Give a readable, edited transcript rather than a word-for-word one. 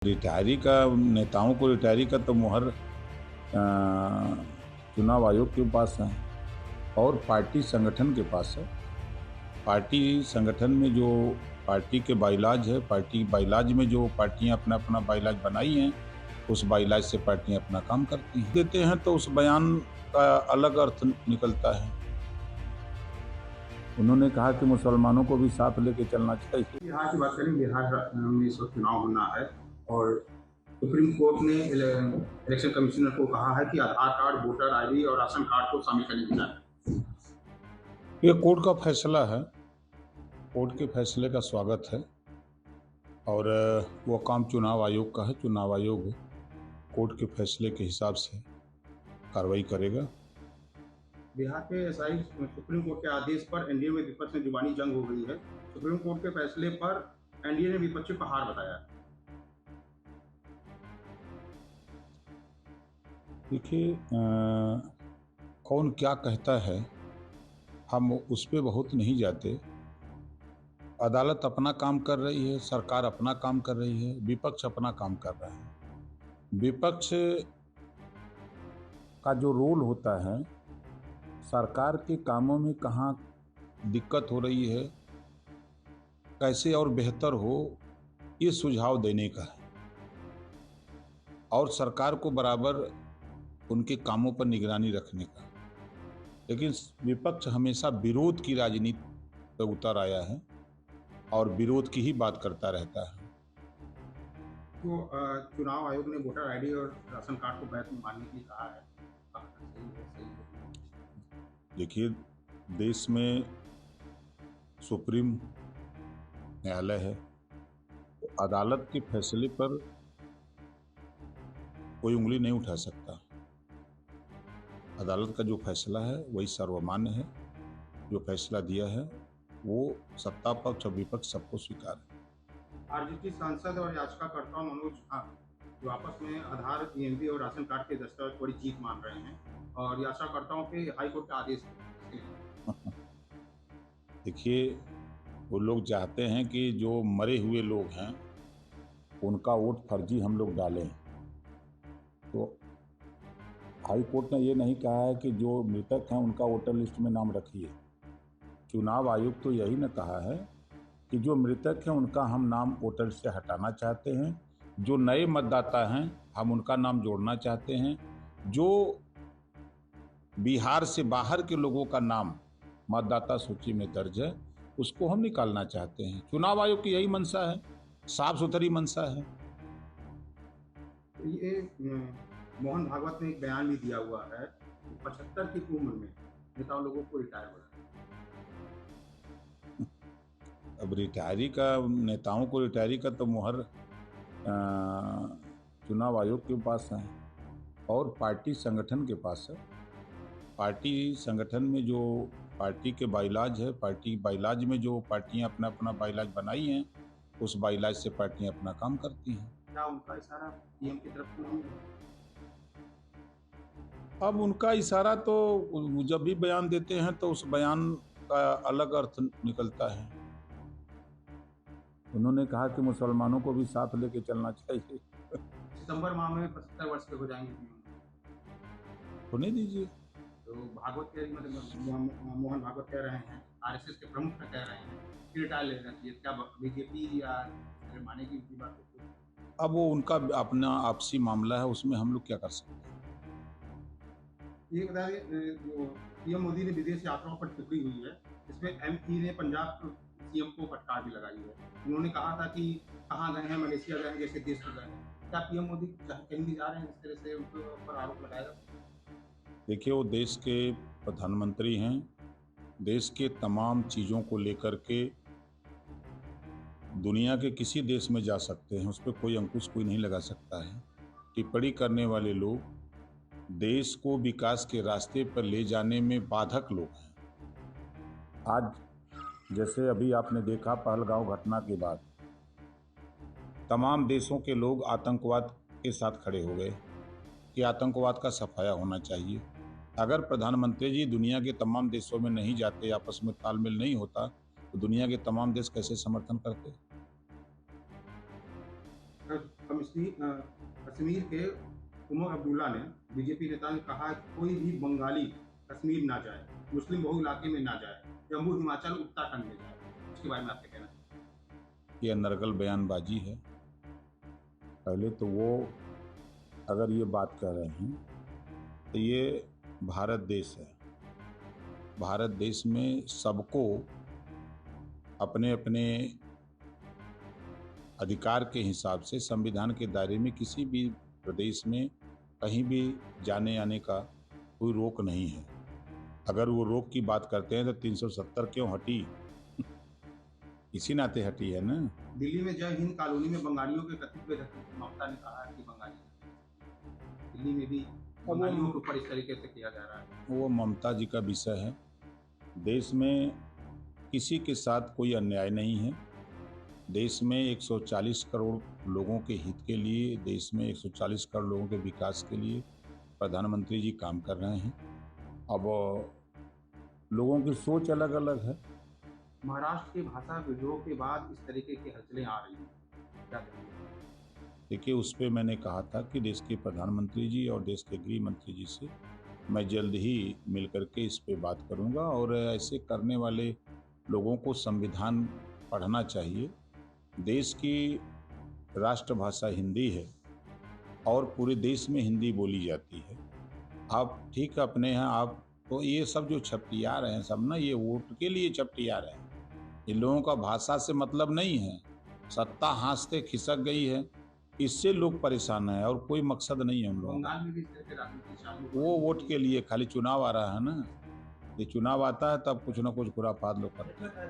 Retiree का नेताओं को रिटायरी का तो मुहर चुनाव आयोग के पास है और पार्टी संगठन के पास है। पार्टी संगठन में जो पार्टी के बाइलाज है, पार्टी बाइलाज में जो पार्टियां अपना अपना बाइलाज बनाई हैं, उस बाइलाज से पार्टियां अपना काम करती हैं। देते हैं तो उस बयान का अलग अर्थ निकलता है। उन्होंने कहा कि मुसलमानों को भी साथ लेके चलना चाहिए। बिहार की बात करें, बिहार में इस वक्त चुनाव होना है और सुप्रीम कोर्ट ने इलेक्शन कमिश्नर को कहा है कि आधार कार्ड, वोटर आईडी और राशन कार्ड को शामिल करने की जाए। ये कोर्ट का फैसला है, कोर्ट के फैसले का स्वागत है और वो काम चुनाव आयोग का है। चुनाव आयोग कोर्ट के फैसले के हिसाब से कार्रवाई करेगा। बिहार के एसआई सुप्रीम कोर्ट के आदेश पर एनडीए में विपक्ष में जुबानी जंग हो गई है। सुप्रीम कोर्ट के फैसले पर एनडीए ने विपक्षी को हार बताया। देखिए, कौन क्या कहता है हम उस पर बहुत नहीं जाते। अदालत अपना काम कर रही है, सरकार अपना काम कर रही है, विपक्ष अपना काम कर रहा है। विपक्ष का जो रोल होता है, सरकार के कामों में कहाँ दिक्कत हो रही है, कैसे और बेहतर हो, ये सुझाव देने का है और सरकार को बराबर उनके कामों पर निगरानी रखने का। लेकिन विपक्ष हमेशा विरोध की राजनीति पर उतर आया है और विरोध की ही बात करता रहता है। तो चुनाव आयोग ने वोटर आईडी और राशन कार्ड को वैध मानने के लिए कहा है। सही है। देखिए, देश में सुप्रीम न्यायालय है, तो अदालत के फैसले पर कोई उंगली नहीं उठा सकता। अदालत का जो फैसला है वही सर्वमान्य है। जो फैसला दिया है वो सत्ता पक्ष और विपक्ष सबको स्वीकार है। आरजेडी सांसद और याचिकाकर्ता मनोज झा जो आपस में आधार, पीएनबी और राशन कार्ड के दस्तावेज बड़ी जीत मान रहे हैं और याचिकाकर्ताओं पे हाईकोर्ट का आदेश है। देखिए, वो लोग चाहते हैं कि जो मरे हुए लोग हैं उनका वोट फर्जी हम लोग डालें। तो हाई कोर्ट ने ये नहीं कहा है कि जो मृतक हैं उनका वोटर लिस्ट में नाम रखिए। चुनाव आयोग तो यही न कहा है कि जो मृतक हैं उनका हम नाम वोटर से हटाना चाहते हैं, जो नए मतदाता हैं हम उनका नाम जोड़ना चाहते हैं, जो बिहार से बाहर के लोगों का नाम मतदाता सूची में दर्ज है उसको हम निकालना चाहते हैं। चुनाव आयोग की यही मंशा है, साफ सुथरी मंशा है। ये मोहन भागवत ने एक बयान भी दिया हुआ है कि 75 की उम्र में नेताओं लोगों को रिटायर हो रहा है। अब रिटायरी का नेताओं को रिटायरी का तो मुहर चुनाव आयोग के पास है और पार्टी संगठन के पास है। पार्टी संगठन में जो पार्टी के बाइलाज है, पार्टी बाइलाज में जो पार्टियां अपना अपना बाइलाज बनाई हैं, उस बाइलाज से पार्टियां अपना काम करती हैं। क्या उनका इशारा पीएम की तरफ तो नहीं है? अब उनका इशारा तो जब भी बयान देते हैं तो उस बयान का अलग अर्थ निकलता है। उन्होंने कहा कि मुसलमानों को भी साथ लेके चलना चाहिए। सितंबर माह में 75 वर्ष के हो जाएंगे पीएम। होने दीजिए। तो भागवत कह मतलब मोहन भागवत कह रहे हैं, आरएसएस के प्रमुख कह रहे हैं कि रिटायर लेना चाहिए। क्या बीजेपी या मानेगी उनकी बात को? अब वो उनका अपना आपसी मामला है, उसमें हम लोग क्या कर सकते हैं। ये बताइए, जो पीएम मोदी ने विदेश यात्राओं पर टिप्पणी हुई है, इसमें एमपी ने पंजाब सीएम को फटकार भी लगाई है। उन्होंने कहा था कि कहाँ गए हैं, मलेशिया गए हैं जैसे देश में गए हैं। क्या पीएम मोदी कहीं भी जा रहे हैं इस तरह से उनके ऊपर आरोप लगाया? देखिए, वो देश के प्रधानमंत्री हैं। देश के तमाम चीज़ों को लेकर के दुनिया के किसी देश में जा सकते हैं, उस पर कोई अंकुश कोई नहीं लगा सकता है। टिप्पणी करने वाले लोग देश को विकास के रास्ते पर ले जाने में बाधक लोग हैं। आज जैसे अभी आपने देखा पहलगांव घटना के बाद तमाम देशों के लोग आतंकवाद के साथ खड़े हो गए कि आतंकवाद का सफाया होना चाहिए। अगर प्रधानमंत्री जी दुनिया के तमाम देशों में नहीं जाते, आपस में तालमेल नहीं होता, तो दुनिया के तमाम देश कैसे समर्थन करते? कश्मीर के उमर अब्दुल्ला ने, बीजेपी नेता ने कहा कि कोई भी बंगाली कश्मीर ना जाए, मुस्लिम बहुल इलाके में ना जाए, जम्मू हिमाचल उत्तराखंड में जाए। इसके बारे में आपका कहना है? ये अनर्गल बयानबाजी है। पहले तो वो अगर ये बात कर रहे हैं तो ये भारत देश है। भारत देश में सबको अपने अपने अधिकार के हिसाब से संविधान के दायरे में किसी भी प्रदेश में कहीं भी जाने आने का कोई रोक नहीं है। अगर वो रोक की बात करते हैं तो 370 क्यों हटी? इसी नाते हटी है ना। दिल्ली में जय हिंद कॉलोनी में बंगालियों के कथित बेदखल ममता ने कहा है कि बंगाली दिल्ली में भी बंगालियों के ऊपर इस तरीके से किया जा रहा है। वो ममता जी का विषय है। देश में किसी के साथ कोई अन्याय नहीं है। देश में 140 करोड़ लोगों के हित के लिए, देश में 140 करोड़ लोगों के विकास के लिए प्रधानमंत्री जी काम कर रहे हैं। अब लोगों की सोच अलग अलग है। महाराष्ट्र के भाषा विद्रोह के बाद इस तरीके की हलचलें आ रही हैं, क्या कहेंगे? देखिए, उस पर मैंने कहा था कि देश के प्रधानमंत्री जी और देश के गृह मंत्री जी से मैं जल्द ही मिल करके इस पे बात करूंगा और ऐसे करने वाले लोगों को संविधान पढ़ना चाहिए। देश की राष्ट्रभाषा हिंदी है और पूरे देश में हिंदी बोली जाती है। आप ठीक अपने हैं, आप तो ये सब जो छपटिया रहे हैं सब ना, ये वोट के लिए छपटिया रहे हैं। इन लोगों का भाषा से मतलब नहीं है। सत्ता हाथ से खिसक गई है, इससे लोग परेशान हैं और कोई मकसद नहीं है उन लोगों का। बंगाल में भी इस तरह के राजनीति चालू हो वो रही वोट है। के लिए खाली चुनाव आ रहा है ना। ये चुनाव आता है तब कुछ ना कुछ खुराफात लोग करते हैं।